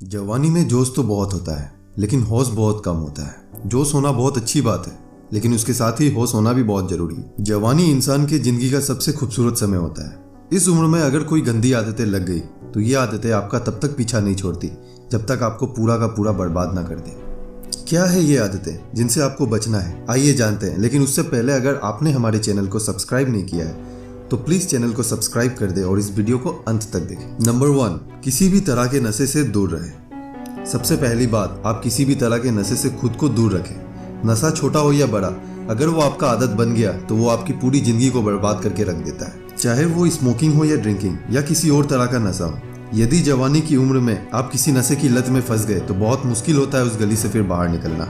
जवानी में जोश तो बहुत होता है, लेकिन होश बहुत कम होता है। जोश होना बहुत अच्छी बात है, लेकिन उसके साथ ही होश होना भी बहुत जरूरी है। जवानी इंसान की जिंदगी का सबसे खूबसूरत समय होता है। इस उम्र में अगर कोई गंदी आदतें लग गई तो ये आदतें आपका तब तक पीछा नहीं छोड़ती जब तक आपको पूरा का पूरा बर्बाद ना कर दे। क्या है ये आदतें जिनसे आपको बचना है, आइए जानते हैं। लेकिन उससे पहले अगर आपने हमारे चैनल को सब्सक्राइब नहीं किया है तो प्लीज चैनल को सब्सक्राइब कर दे और इस वीडियो को अंत तक देखें। नंबर 1, किसी भी तरह के नशे से दूर रहें। सबसे पहली बात, आप किसी भी तरह के नशे से खुद को दूर रखें। नशा छोटा हो या बड़ा, अगर वो आपका आदत बन गया तो वो आपकी पूरी जिंदगी को बर्बाद करके रख देता है। चाहे वो स्मोकिंग हो या ड्रिंकिंग या किसी और तरह का नशा हो। यदि जवानी की उम्र में आप किसी नशे की लत में फंस गए तो बहुत मुश्किल होता है उस गली से फिर बाहर निकलना।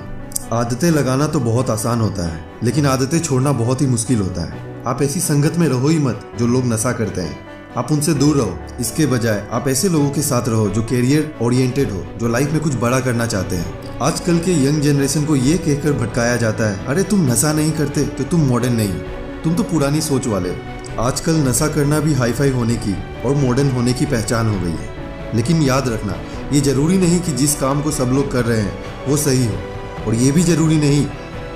आदतें लगाना तो बहुत आसान होता है, लेकिन आदतें छोड़ना बहुत ही मुश्किल होता है। आप ऐसी संगत में रहो ही मत जो लोग नशा करते हैं, आप उनसे दूर रहो। इसके बजाय आप ऐसे लोगों के साथ रहो जो कैरियर ओरिएंटेड हो, जो लाइफ में कुछ बड़ा करना चाहते हैं। आजकल के यंग जनरेशन को ये कहकर भटकाया जाता है, अरे तुम नशा नहीं करते तो तुम मॉडर्न नहीं हो, तुम तो पुरानी सोच वाले हो। आजकल नशा करना भी हाईफाई होने की और मॉडर्न होने की पहचान हो गई है। लेकिन याद रखना, ये जरूरी नहीं कि जिस काम को सब लोग कर रहे हैं वो सही हो, और ये भी जरूरी नहीं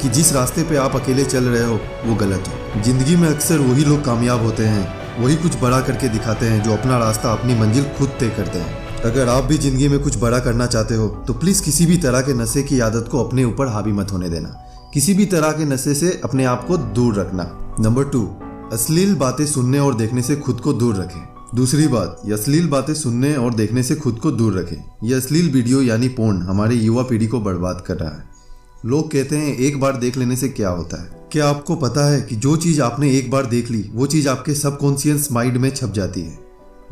कि जिस रास्ते पे आप अकेले चल रहे हो वो गलत हो। जिंदगी में अक्सर वही लोग कामयाब होते हैं, वही कुछ बड़ा करके दिखाते हैं जो अपना रास्ता, अपनी मंजिल खुद तय करते हैं। अगर आप भी जिंदगी में कुछ बड़ा करना चाहते हो तो प्लीज किसी भी तरह के नशे की आदत को अपने ऊपर हावी मत होने देना। किसी भी तरह के नशे से अपने आप को दूर रखना। नंबर 2, अश्लील बातें सुनने और देखने से खुद को दूर रखें। दूसरी बात, ये अश्लील बातें सुनने और देखने से खुद को दूर रखें। यह अश्लील वीडियो यानी पोर्न हमारे युवा पीढ़ी को बर्बाद कर रहा है। लोग कहते हैं एक बार देख लेने से क्या होता है। क्या आपको पता है कि जो चीज आपने एक बार देख ली वो चीज आपके सबकॉन्शियस माइंड में छप जाती है।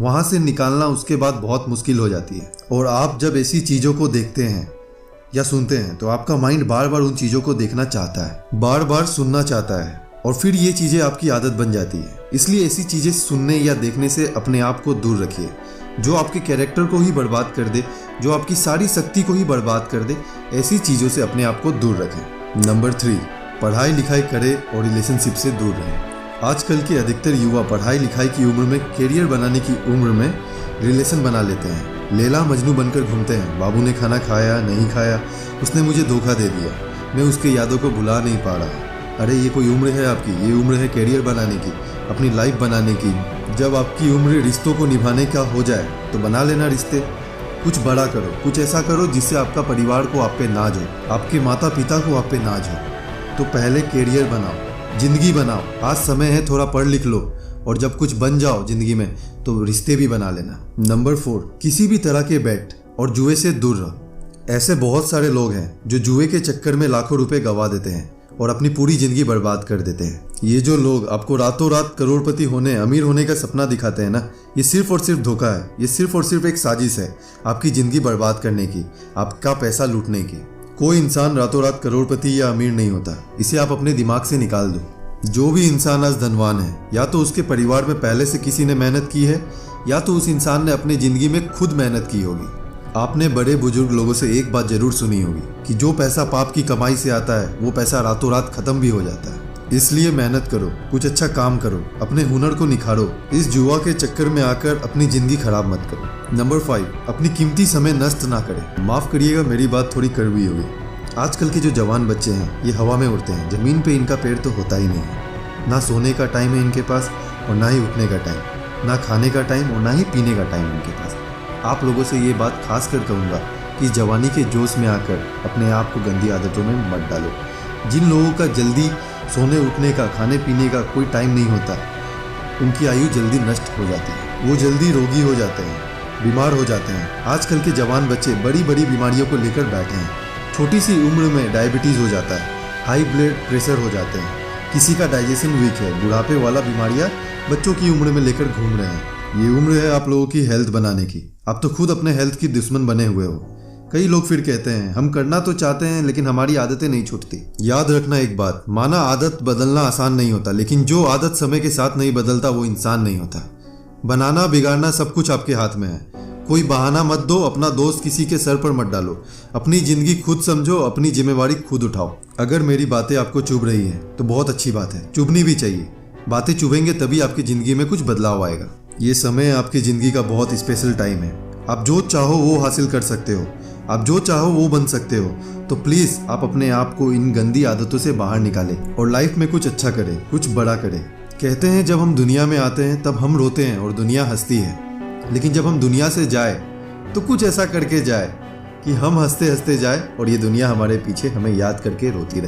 वहां से निकालना उसके बाद बहुत मुश्किल हो जाती है। और आप जब ऐसी चीजों को देखते हैं या सुनते हैं तो आपका माइंड बार बार उन चीजों को देखना चाहता है, बार बार सुनना चाहता है, और फिर ये चीजें आपकी आदत बन जाती है। इसलिए ऐसी चीजें सुनने या देखने से अपने आप को दूर रखिए जो आपके कैरेक्टर को ही बर्बाद कर दे, जो आपकी सारी शक्ति को ही बर्बाद कर दे। ऐसी चीजों से अपने आप को दूर रखें। नंबर 3, पढ़ाई लिखाई करें और रिलेशनशिप से दूर रहें। आजकल के अधिकतर युवा पढ़ाई लिखाई की उम्र में, कैरियर बनाने की उम्र में रिलेशन बना लेते हैं। लैला मजनू बनकर घूमते हैं। बाबू ने खाना खाया नहीं खाया, उसने मुझे धोखा दे दिया, मैं उसके यादों को भुला नहीं पा रहा। अरे ये कोई उम्र है आपकी? ये उम्र है कैरियर बनाने की, अपनी लाइफ बनाने की। जब आपकी उम्र रिश्तों को निभाने का हो जाए तो बना लेना रिश्ते। कुछ बड़ा करो, कुछ ऐसा करो जिससे आपका परिवार को आप पे नाज हो, आपके माता पिता को आप पे नाज हो। तो पहले कैरियर बनाओ, जिंदगी बनाओ। आज समय है, थोड़ा पढ़ लिख लो, और जब कुछ बन जाओ जिंदगी में तो रिश्ते भी बना लेना। नंबर 4, किसी भी तरह के बेट और जुए से दूर रहो। ऐसे बहुत सारे लोग हैं जो जुए के चक्कर में लाखों रुपए गंवा देते हैं और अपनी पूरी जिंदगी बर्बाद कर देते हैं। ये जो लोग आपको रातों रात करोड़पति होने, अमीर होने का सपना दिखाते हैं ना, ये सिर्फ और सिर्फ धोखा है। ये सिर्फ और सिर्फ एक साजिश है आपकी जिंदगी बर्बाद करने की, आपका पैसा लूटने की। कोई इंसान रातों रात करोड़पति या अमीर नहीं होता, इसे आप अपने दिमाग से निकाल दो। जो भी इंसान आज धनवान है, या तो उसके परिवार में पहले से किसी ने मेहनत की है, या तो उस इंसान ने अपनी जिंदगी में खुद मेहनत की होगी। आपने बड़े बुजुर्ग लोगों से एक बात जरूर सुनी होगी कि जो पैसा पाप की कमाई से आता है वो पैसा रातों रात खत्म भी हो जाता है। इसलिए मेहनत करो, कुछ अच्छा काम करो, अपने हुनर को निखारो। इस जुआ के चक्कर में आकर अपनी जिंदगी खराब मत करो। नंबर 5, अपनी कीमती समय नष्ट ना करें। माफ करिएगा, मेरी बात थोड़ी कड़वी होगी। आजकल के जो जवान बच्चे हैं ये हवा में उड़ते हैं, जमीन पे इनका पैर तो होता ही नहीं है। ना सोने का टाइम है इनके पास और ना ही उठने का टाइम, ना खाने का टाइम और ना ही पीने का टाइम इनके पास। आप लोगों से ये बात खास कर कहूँगा कि जवानी के जोश में आकर अपने आप को गंदी आदतों में मत डालो। जिन लोगों का जल्दी सोने उठने का, खाने पीने का कोई टाइम नहीं होता, उनकी आयु जल्दी नष्ट हो जाती है, वो जल्दी रोगी हो जाते हैं, बीमार हो जाते हैं। आजकल के जवान बच्चे बड़ी बड़ी बीमारियों को लेकर बैठे हैं। छोटी सी उम्र में डायबिटीज़ हो जाता है, हाई ब्लड प्रेशर हो जाते हैं, किसी का डाइजेशन वीक है, बुढ़ापे वाला बीमारियाँ बच्चों की उम्र में लेकर घूम रहे हैं। ये उम्र है आप लोगों की हेल्थ बनाने की। आप तो खुद अपने हेल्थ की दुश्मन बने हुए हो। कई लोग फिर कहते हैं हम करना तो चाहते हैं लेकिन हमारी आदतें नहीं छूटती। याद रखना एक बात, माना आदत बदलना आसान नहीं होता, लेकिन जो आदत समय के साथ नहीं बदलता वो इंसान नहीं होता। बनाना बिगाड़ना सब कुछ आपके हाथ में है। कोई बहाना मत दो, अपना दोस्त किसी के सर पर मत डालो। अपनी जिंदगी खुद समझो, अपनी जिम्मेवारी खुद उठाओ। अगर मेरी बातें आपको चुभ रही है तो बहुत अच्छी बात है, चुभनी भी चाहिए। बातें चुभेंगे तभी आपकी जिंदगी में कुछ बदलाव आएगा। ये समय आपकी जिंदगी का बहुत स्पेशल टाइम है। आप जो चाहो वो हासिल कर सकते हो, आप जो चाहो वो बन सकते हो। तो प्लीज़ आप अपने आप को इन गंदी आदतों से बाहर निकालें और लाइफ में कुछ अच्छा करें, कुछ बड़ा करें। कहते हैं जब हम दुनिया में आते हैं तब हम रोते हैं और दुनिया हंसती है, लेकिन जब हम दुनिया से जाए तो कुछ ऐसा करके जाए कि हम हंसते हंसते जाए और ये दुनिया हमारे पीछे हमें याद करके रोती रहे।